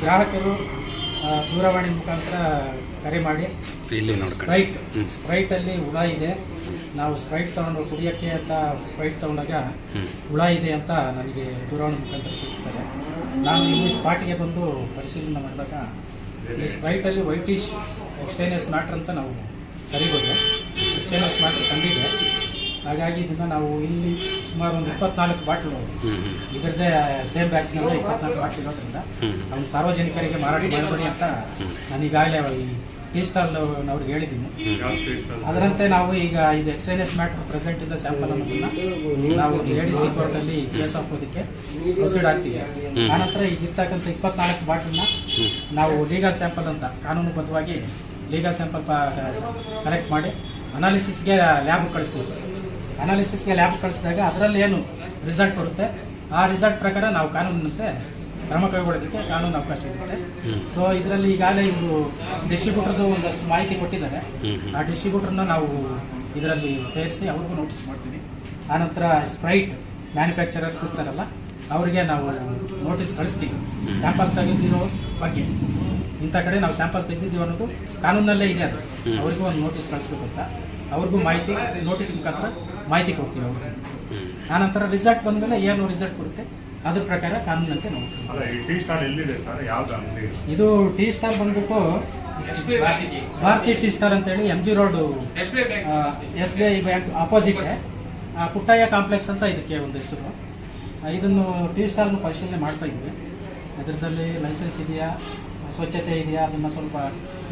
ಗ್ರಾಹಕರು ದೂರವಾಣಿ ಮುಖಾಂತರ ಕರೆ ಮಾಡಿ ಸ್ಪ್ರೈಟ್ ಅಲ್ಲಿ ಹುಳ ಇದೆ, ನಾವು ಸ್ಪ್ರೈಟ್ ತಗೊಂಡು ಕುಡಿಯೋಕ್ಕೆ ಅಂತ ಸ್ಪ್ರೈಟ್ ತಗೊಂಡಾಗ ಹುಳ ಇದೆ ಅಂತ ನನಗೆ ದೂರವಾಣಿ ಮುಖಾಂತರ ತಿಳಿಸ್ತಾರೆ. ನಾನು ಇಲ್ಲಿ ಸ್ಪಾಟಿಗೆ ಬಂದು ಪರಿಶೀಲನೆ ಮಾಡಿದಾಗ ಈ ಸ್ಪ್ರೈಟಲ್ಲಿ ವೈಟಿಶ್ ಎಕ್ಸ್ಟೇನಿಯಸ್ ಮ್ಯಾಟ್ರ್ ಅಂತ ನಾವು ಕರಿಬೋದು. ಎಕ್ಸ್ಟೇನಿಯಸ್ ಮ್ಯಾಟ್ರ್ ಕಂಡಿದೆ. ಹಾಗಾಗಿ ಇದನ್ನು ನಾವು ಇಲ್ಲಿ ಸುಮಾರು ಒಂದು 24 ಬಾಟ್ಲು ಇದರದ್ದೇ ಸೇಮ್ ಬ್ಯಾಚ್ನಲ್ಲಿ 24 ಬಾಟ್ಲು ಇರೋದ್ರಿಂದ ಅವ್ನು ಸಾರ್ವಜನಿಕರಿಗೆ ಮಾರಾಟ ಮಾಡಬೇಡಿ ಅಂತ ನಾನು ಈಗಾಗಲೇ ಈ ಟೀ ಸ್ಟಾಲ್ ಅವ್ರಿಗೆ ಹೇಳಿದ್ದೀನಿ. ಅದರಂತೆ ನಾವು ಈಗ ಇದು ಎಕ್ಸ್ಟೇನಿಯಸ್ ಮ್ಯಾಟ್ರ್ ಪ್ರೆಸೆಂಟ್ ಇದ್ದ ಸ್ಯಾಂಪಲ್ ಅನ್ನೋದನ್ನ ನಾವು ADC ಕೋರ್ಟಲ್ಲಿ ಕೇಸ್ ಹಾಕೋದಕ್ಕೆ ಪ್ರೊಸೀಡ್ ಆಗ್ತೀವಿ. ಆನಂತರ ಈಗಿರ್ತಕ್ಕಂಥ 24 ಬಾಟ್ಲನ್ನ ನಾವು ಲೀಗಲ್ ಸ್ಯಾಂಪಲ್ ಅಂತ ಕಾನೂನುಬದ್ಧವಾಗಿ ಲೀಗಲ್ ಸ್ಯಾಂಪಲ್ ಕಲೆಕ್ಟ್ ಮಾಡಿ ಅನಾಲಿಸಿಸ್ಗೆ ಲ್ಯಾಬ್ ಕಳಿಸ್ತೀವಿ ಸರ್. ಅನಾಲಿಸಿಸ್ಗೆ ಲ್ಯಾಬ್ ಕಳಿಸಿದಾಗ ಅದರಲ್ಲಿ ಏನು ರಿಸಲ್ಟ್ ಕೊಡುತ್ತೆ ಆ ರಿಸಲ್ಟ್ ಪ್ರಕಾರ ನಾವು ಕಾನೂನಿನಂತೆ ಕ್ರಮ ಕೈಗೊಳ್ಳೋದಕ್ಕೆ ಕಾನೂನು ಅವಕಾಶ ಇರುತ್ತೆ. ಸೊ ಇದರಲ್ಲಿ ಈಗಾಗಲೇ ಇವರು ಡಿಸ್ಟ್ರಿಬ್ಯೂಟರ್ದು ಒಂದಷ್ಟು ಮಾಹಿತಿ ಕೊಟ್ಟಿದ್ದಾರೆ. ಆ ಡಿಸ್ಟ್ರಿಬ್ಯೂಟರ್ನ ನಾವು ಇದರಲ್ಲಿ ಸೇರಿಸಿ ಅವ್ರಿಗೂ ನೋಟಿಸ್ ಮಾಡ್ತೀವಿ. ಆನಂತರ ಸ್ಪ್ರೈಟ್ ಮ್ಯಾನುಫ್ಯಾಕ್ಚರರ್ಸ್ ಇರ್ತಾರಲ್ಲ ಅವರಿಗೆ ನಾವು ನೋಟಿಸ್ ಕಳಿಸ್ತೀವಿ ಸ್ಯಾಂಪಲ್ ತೆಗೆದಿರೋ ಬಗ್ಗೆ. ಇಂಥ ಕಡೆ ನಾವು ಸ್ಯಾಂಪಲ್ ತೆಗೆದಿದ್ದೀವಿ ಅನ್ನೋದು ಕಾನೂನಲ್ಲೇ ಇದೆ. ಅದು ಅವ್ರಿಗೂ ಒಂದು ನೋಟಿಸ್ ಕಳಿಸ್ಬೇಕು ಅಂತ ಅವ್ರಿಗೂ ಮಾಹಿತಿ ನೋಟಿಸ್ ಮುಖಾಂತರ ಮಾಹಿತಿ ಕೊಡ್ತೀವಿ ಅವ್ರಿಗೆ. ಆನಂತರ ರಿಸಲ್ಟ್ ಬಂದಮೇಲೆ ಏನು ರಿಸಲ್ಟ್ ಕೊಡುತ್ತೆ ಅದ್ರ ಪ್ರಕಾರ ಕಾನೂನಂತೆ ನೋಡ್ತೀವಿ. ಇದು ಟೀ ಸ್ಟಾಲ್ ಬಂದ್ಬಿಟ್ಟು ಭಾರತಿ ಟೀ ಸ್ಟಾಲ್ ಅಂತೇಳಿ MG road SBI bank opposite Puttaiah complex ಅಂತ ಇದಕ್ಕೆ ಒಂದು ಹೆಸರು. ಇದನ್ನು ಟೀ ಸ್ಟಾಲ್ನ ಪರಿಶೀಲನೆ ಮಾಡ್ತಾ ಇದ್ವಿ. ಅದರಲ್ಲಿ ಲೈಸೆನ್ಸ್ ಇದೆಯಾ, ಸ್ವಚ್ಛತೆ ಇದೆಯಾ, ಅದನ್ನು ಸ್ವಲ್ಪ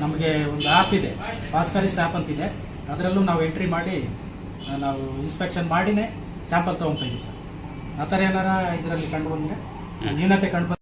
ನಮಗೆ ಒಂದು ಆ್ಯಪ್ ಇದೆ, ಫಾಸ್ಕರಿಸ್ ಆ್ಯಪ್ ಅಂತಿದೆ. ಅದರಲ್ಲೂ ನಾವು ಎಂಟ್ರಿ ಮಾಡಿ ನಾವು ಇನ್ಸ್ಪೆಕ್ಷನ್ ಮಾಡಿನೇ ಸ್ಯಾಂಪಲ್ ತೊಗೊತಾ ಇದ್ದೀವಿ ಸರ್. ಆ ಥರ ಏನಾರ ಇದರಲ್ಲಿ ಕಂಡು ಬಂದರೆ ನ್ಯೂನತೆ ಕಂಡು